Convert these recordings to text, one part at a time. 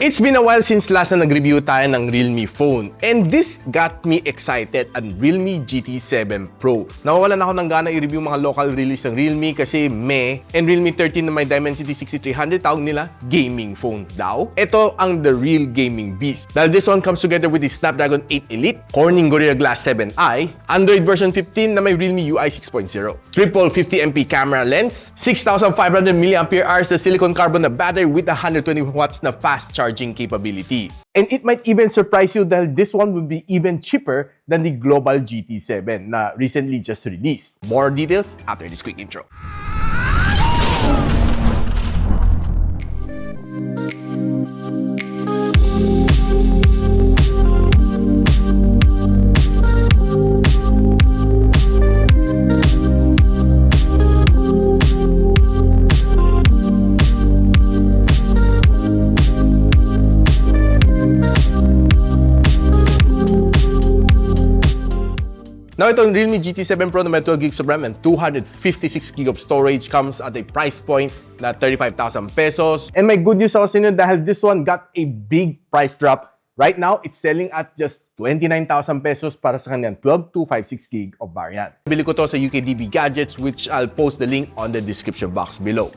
It's been a while since last na nag-review tayo ng Realme phone. And this got me excited ang Realme GT7 Pro. Nawawalan ako ng gana i-review mga local release ng Realme kasi and Realme 13 na may Dimensity 6300 tawag nila gaming phone daw. Ito ang the real gaming beast. Dahil this one comes together with the Snapdragon 8 Elite, Corning Gorilla Glass 7i, Android version 15 na may Realme UI 6.0, triple 50MP camera lens, 6,500 mAh na silicon carbon na battery with 120 watts na fast charging capability. And it might even surprise you dahil this one will be even cheaper than the global GT7 na recently just released. More details after this quick intro. Now, itong Realme GT7 Pro na may 12GB of RAM and 256GB of storage comes at a price point na 35,000 pesos. And may good news ako sa inyo dahil this one got a big price drop. Right now, it's selling at just 29,000 pesos para sa kanyang 12 256GB of variant. Bili ko to sa UKDB Gadgets, which I'll post the link on the description box below.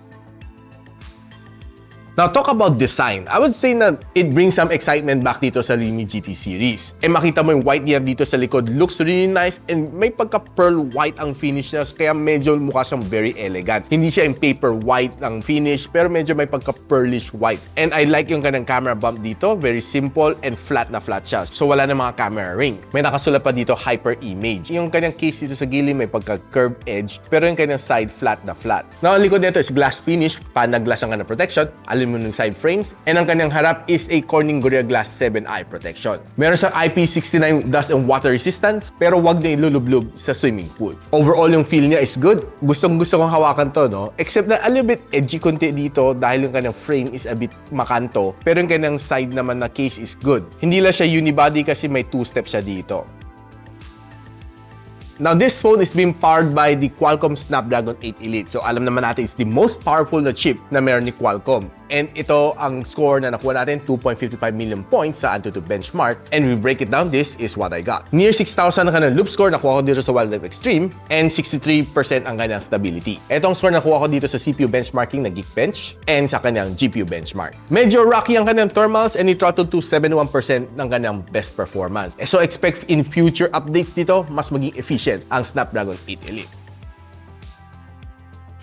Now, talk about design. I would say na it brings some excitement back dito sa Realme GT series. Makita mo yung white niya dito sa likod. Looks really nice and may pagka-pearl white ang finish niya. Kaya medyo mukha siyang very elegant. Hindi siya yung paper white ang finish, pero medyo may pagka-pearlish white. And I like yung kanyang camera bump dito. Very simple and flat na flat siya. So, wala na mga camera ring. May nakasulat pa dito, hyper image. Yung kanyang case dito sa gilid may pagka-curved edge, pero yung kanyang side flat na flat. Now, ang likod nito is glass finish. Panag-glass ang kanyang protection. Aluminum side frames, and ang kanyang harap is a Corning Gorilla Glass 7i protection. Meron siyang IP69 dust and water resistance, pero wag na ilulublog sa swimming pool. Overall, yung feel niya is good. Gustong-gusto kong hawakan to, no? Except na a little bit edgy konti dito dahil yung kanyang frame is a bit makanto, pero yung kanyang side naman na case is good. Hindi lang siya unibody kasi may 2-step siya dito. Now, this phone is being powered by the Qualcomm Snapdragon 8 Elite. So, alam naman natin, it's the most powerful na chip na meron ni Qualcomm. And ito ang score na nakuha natin, 2.55 million points sa AnTuTu benchmark. And we break it down, this is what I got. Near 6,000 ang kanyang loop score, nakuha ko dito sa Wildlife Extreme, and 63% ang kanyang stability. Ito ang score na nakuha ko dito sa CPU benchmarking na Geekbench, and sa kanyang GPU benchmark. Medyo rocky ang kanyang thermals, and i-throttle to 71% ng kanyang best performance. So, expect in future updates dito, mas maging efficient ang Snapdragon 8 Elite.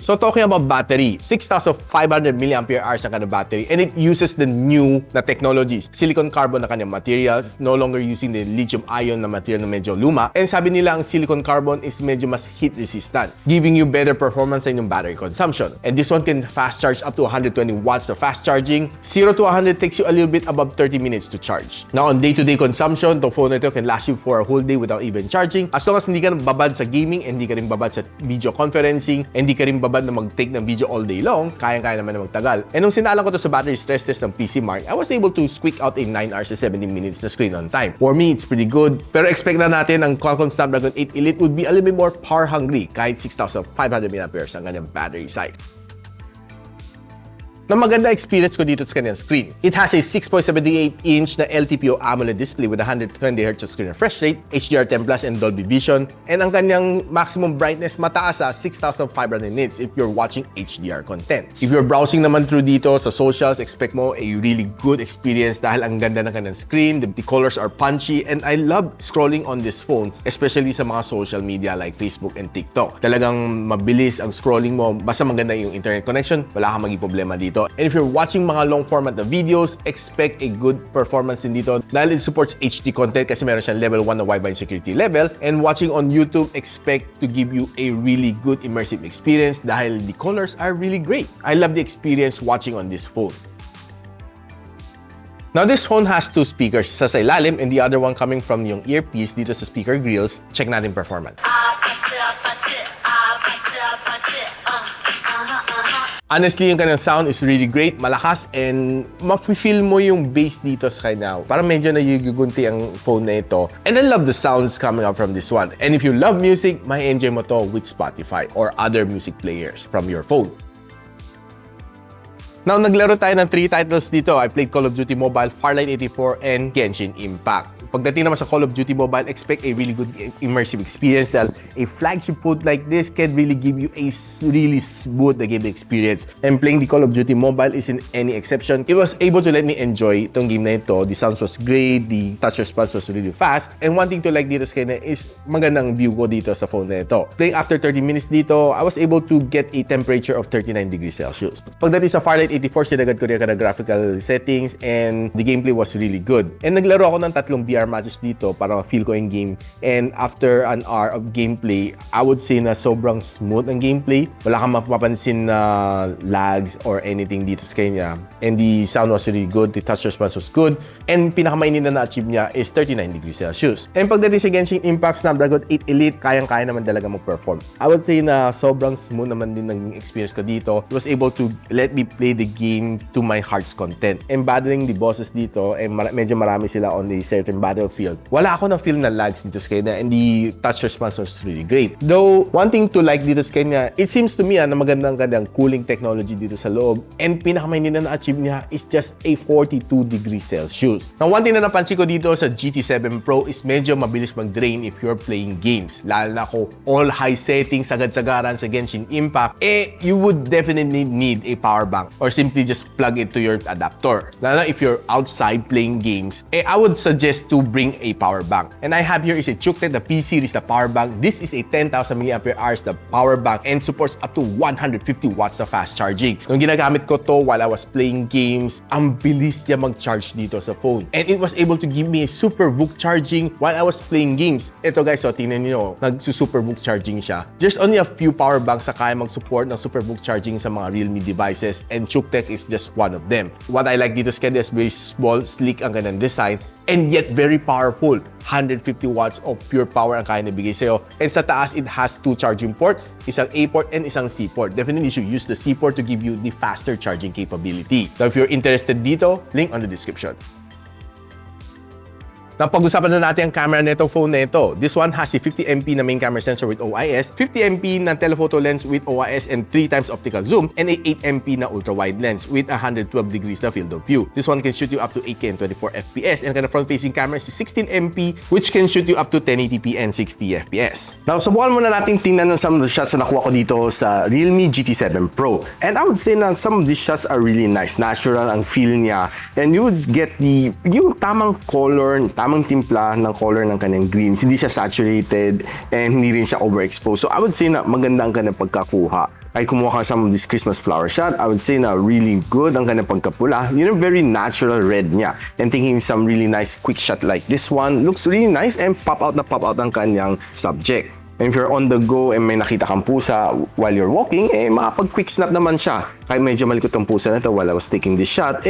So, talking about battery, 6,500 mAh ang kanyang battery, and it uses the new na technologies. Silicon carbon na kanyang materials, no longer using the lithium-ion na material na medyo luma. And sabi nila, ang silicon carbon is medyo mas heat resistant, giving you better performance sa inyong battery consumption. And this one can fast charge up to 120 watts of fast charging. 0 to 100 takes you a little bit above 30 minutes to charge. Now, on day-to-day consumption, the phone na ito can last you for a whole day without even charging. As long as hindi ka babad sa gaming, hindi ka rin babad sa video conferencing, hindi ka rin babad na mag-take ng video all day long, kaya-kaya naman na magtagal. And nung sinalang ko to sa battery stress test ng PC Mark, I was able to squeak out a 9 hours and 17 minutes na screen on time. For me, it's pretty good. Pero expect na natin ang Qualcomm Snapdragon 8 Elite would be a little bit more power hungry kahit 6,500 mAh ang kanyang battery size. Na maganda experience ko dito sa kanyang screen. It has a 6.78-inch na LTPO AMOLED display with 120Hz screen refresh rate, HDR10+ and Dolby Vision, and ang kanyang maximum brightness mataas sa 6,500 nits if you're watching HDR content. If you're browsing naman through dito sa socials, expect mo a really good experience dahil ang ganda ng kanyang screen, the colors are punchy, and I love scrolling on this phone, especially sa mga social media like Facebook and TikTok. Talagang mabilis ang scrolling mo, basta maganda yung internet connection, wala kang maging problema dito. And if you're watching mga long format na videos, expect a good performance din dito dahil it supports HD content kasi meron siyang level 1 na Wi-Fi security level. And watching on YouTube, expect to give you a really good immersive experience dahil the colors are really great. I love the experience watching on this phone. Now, this phone has two speakers, isa sa ilalim and the other one coming from yung earpiece dito sa speaker grills. Check natin performance. Honestly, yung kanyang sound is really great, malakas, and ma-feel mo yung bass dito sa kanya. Parang medyo nayugunti ang phone na ito. And I love the sounds coming out from this one. And if you love music, may enjoy mo to with Spotify or other music players from your phone. Now, naglaro tayo ng 3 titles dito. I played Call of Duty Mobile, Farlight 84, and Genshin Impact. Pagdating naman sa Call of Duty Mobile, expect a really good immersive experience dahil a flagship phone like this can really give you a really smooth gaming experience. And playing the Call of Duty Mobile isn't any exception. It was able to let me enjoy itong game na ito. The sound was great, the touch response was really fast, and one thing to like dito sa kanya is magandang view ko dito sa phone na ito. Playing after 30 minutes dito, I was able to get a temperature of 39 degrees Celsius. Pagdating sa Farlight 84, sinagad ko rin ka na graphical settings and the gameplay was really good. And naglaro ako ng 3 VR matches dito para ma-feel ko yung game. And after an hour of gameplay, I would say na sobrang smooth ang gameplay. Wala kang mapapansin na lags or anything dito sa kanya. And the sound was really good, the touch response was good, and pinakamainin na na-achieve niya is 39 degrees Celsius. And pagdating sa Genshin Impact Snapdragon 8 Elite, kayang-kaya naman talaga mag-perform. I would say na sobrang smooth naman din ng experience ko dito. It was able to let me play the game to my heart's content. And battling the bosses dito, medyo marami sila on the certain battlefield. Wala ako na feel na lags dito sa kanya, and the touch response was really great. Though, one thing to like dito sa kanya, it seems to me na magandang cooling technology dito sa loob, and pinakamainin na na-achieve niya is just a 42 degrees Celsius. Now, one thing na napansin ko dito sa GT7 Pro is medyo mabilis mag-drain if you're playing games. Lalo na ko all high settings, sagad-sagaran sa Genshin Impact, you would definitely need a power bank or simply just plug it to your adapter. Lalo na if you're outside playing games, I would suggest to bring a power bank. And I have here is a Chukte, the P series, the power bank. This is a 10,000 mAh the power bank and supports up to 150 watts of fast charging. Nung ginagamit ko to while I was playing games, ang bilis niya mag-charge dito sa phone. And it was able to give me a super VOOC charging while I was playing games. Ito guys, so tingnan niyo, nag-super VOOC charging siya. There's only a few power banks na kaya mag-support ng super VOOC charging sa mga Realme devices, and Chukte is just one of them. What I like dito sa kanya is very small, sleek ang ganang design, and yet very powerful. 150 watts of pure power ang kaya nabigay sa'yo. And sa taas, it has 2 charging port, isang A port and isang C port. Definitely you should use the C port to give you the faster charging capability. So if you're interested dito, link on the description. Napag-usapan na natin ang camera nitong phone na ito. This one has a 50MP na main camera sensor with OIS, 50MP na telephoto lens with OIS and 3 times optical zoom, and a 8MP na ultra-wide lens with 112 degrees na field of view. This one can shoot you up to 8K and 24 FPS, and the front-facing camera is 16MP, which can shoot you up to 1080p and 60 FPS. Now, subukan muna natin tingnan ng some of the shots na nakuha ko dito sa Realme GT7 Pro. And I would say na some of these shots are really nice. Natural ang feel niya, and you would get yung tamang color, tamang timpla ng color ng kanyang greens. Hindi siya saturated and hindi rin siya overexposed. So I would say na maganda ang kanyang pagkakuha. Ay kumuha ka some of this Christmas flower shot. I would say na really good ang kanyang pagkapula. Yun very natural red niya. And taking some really nice quick shot like this one looks really nice and pop out ang kanyang subject. And if you're on the go and may nakita kang pusa while you're walking, makapag-quick snap naman siya. Kahit medyo malikot ang pusa na ito while I was taking this shot,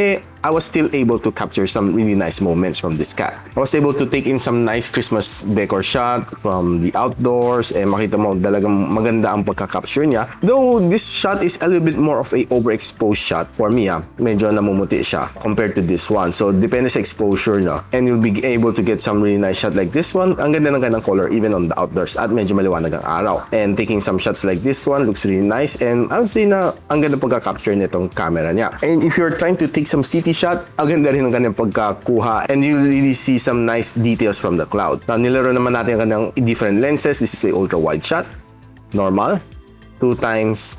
I was still able to capture some really nice moments from this cat. I was able to take in some nice Christmas decor shot from the outdoors, makita mo talagang maganda ang pagka-capture niya. Though this shot is a little bit more of a overexposed shot for me, medyo namumuti siya compared to this one. So depende sa exposure, no? And you'll be able to get some really nice shot like this one. Ang ganda ng kanyang color even on the outdoors at medyo maliwanag ang araw. And taking some shots like this one looks really nice, and I would say na ang ganda pagka-capture nitong camera niya. And if you're trying to take some city shot, ang ganda rin ng kanyang pagkakuha, and you really see some nice details from the cloud. Now, nilaro naman natin ang kanyang different lenses. This is the ultra wide shot, normal, 2 times,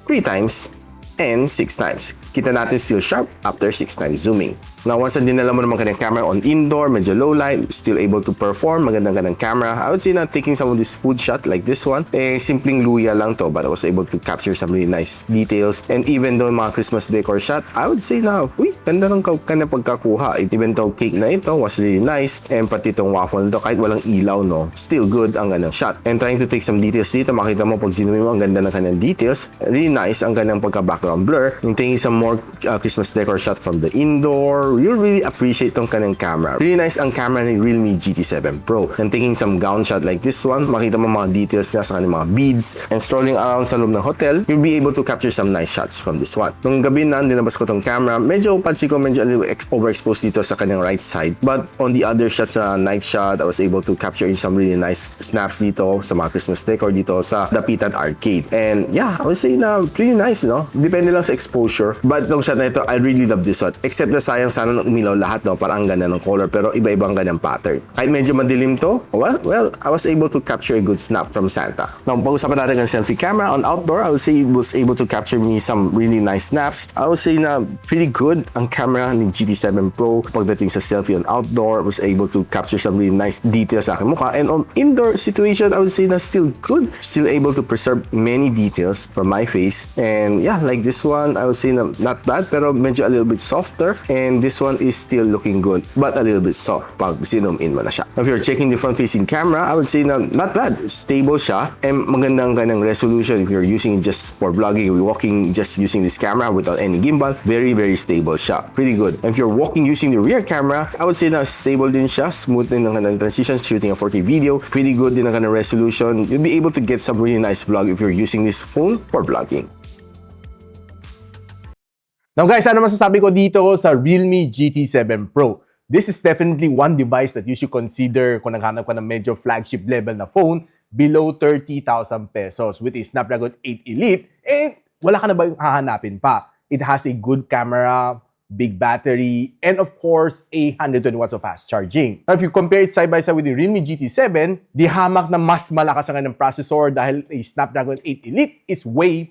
3 times, and 6 times. Kita natin still sharp after 6 times zooming. Now, once na dinala mo naman kanyang camera on indoor, medyo low light, still able to perform, magandang camera. I would say na taking some of this food shot like this one, simpleng luya lang to, but I was able to capture some really nice details. And even though mga Christmas decor shot, I would say na, ganda ng kanyang pagkakuha. Even though cake na ito was really nice, and pati itong waffle nito, kahit walang ilaw, no, still good ang kanyang shot. And trying to take some details dito, makita mo pag zoom mo, ang ganda ng kanyang details. Really nice ang kanyang pagka-background blur. Yung taking some more Christmas decor shot from the indoor, photographer, you'll really appreciate tong kanyang camera. Really nice ang camera ni Realme GT7 Pro. And taking some gown shot like this one, makita mo mga details niya sa kanyang mga beads. And strolling around sa loob ng hotel, you'll be able to capture some nice shots from this one. Nung gabi na, dinabas ko tong camera, medyo pansin ko medyo a little overexposed dito sa kanyang right side. But on the other shots na night shot, I was able to capture in some really nice snaps dito sa mga Christmas decor dito sa Dapitan Arcade. And yeah, I would say na pretty nice, no? Depende lang sa exposure. But nung shot na ito, I really love this shot. Except na sayang sana nang umilaw lahat, no? Parang ang ganda ng color, pero iba-ibang ganyang pattern. Kahit medyo madilim to, well, I was able to capture a good snap from Santa. Now, pag-usapan natin ng selfie camera on outdoor, I would say it was able to capture me some really nice snaps. I would say na pretty good ang camera ni GT7 Pro. Pagdating sa selfie on outdoor, I was able to capture some really nice details sa aking mukha. And on indoor situation, I would say na still good. Still able to preserve many details from my face. And yeah, like this one, I would say na not bad, pero medyo a little bit softer. And this one is still looking good, but a little bit soft pag zoom in mo na siya. If you're checking the front-facing camera, I would say na not bad. Stable siya. And magandang ganang resolution if you're using it just for vlogging, you're walking just using this camera without any gimbal. Very, very stable siya. Pretty good. And if you're walking using the rear camera, I would say na stable din siya. Smooth din ang kanang transitions, shooting a 4K video. Pretty good din ang kanang resolution. You'll be able to get some really nice vlog if you're using this phone for vlogging. Now guys, ano masasabi ko dito sa Realme GT7 Pro? This is definitely one device that you should consider kung naghanap ka ng medyo flagship level na phone below 30,000 pesos with a Snapdragon 8 Elite. Wala ka na ba yung hahanapin pa? It has a good camera, big battery, and of course, 120 watts of fast charging. Now, if you compare it side by side with the Realme GT7, di hamak na mas malakas ang kanyang processor dahil a Snapdragon 8 Elite is way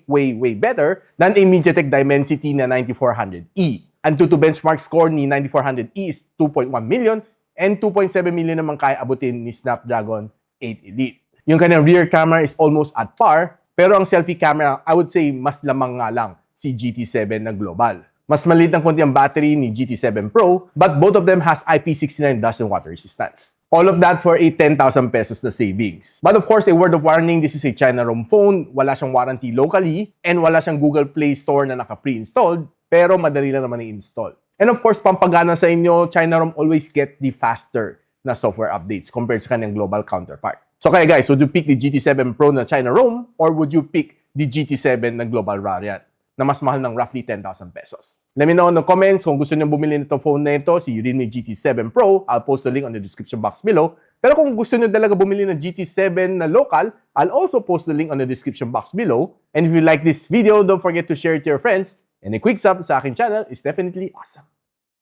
better than a MediaTek Dimensity na 9400E. Ang Antutu benchmark score ni 9400E is 2.1 million and 2.7 million naman kaya abutin ni Snapdragon 8 Elite. Yung kanyang rear camera is almost at par, pero ang selfie camera, I would say, mas lamang nga lang si GT7 na global. Mas maliit ng konti ang battery ni GT7 Pro, but both of them has IP69 dust and water resistance. All of that for a 10,000 pesos na savings. But of course, a word of warning, this is a China ROM phone, wala siyang warranty locally, and wala siyang Google Play Store na naka-pre-installed, pero madali lang naman i-install. And of course, pampagana sa inyo, China ROM always get the faster na software updates compared sa kanyang global counterpart. So kaya guys, would you pick the GT7 Pro na China ROM or would you pick the GT7 na global variant na mas mahal ng roughly 10,000 pesos? Let me know in the comments kung gusto niyo bumili nitong phone na ito, si Realme GT7 Pro. I'll post the link on the description box below. Pero kung gusto niyo talaga bumili ng GT7 na local, I'll also post the link on the description box below. And if you like this video, don't forget to share it to your friends. And a quick sub sa aking channel is definitely awesome.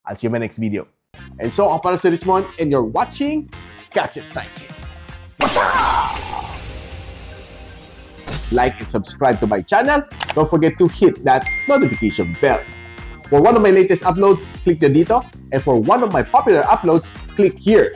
I'll see you in my next video. And so, ako para si Richmond and you're watching Gadget Sidekick. What's up? Like and subscribe to my channel. Don't forget to hit that notification bell. For one of my latest uploads, click the dito. And for one of my popular uploads, click here.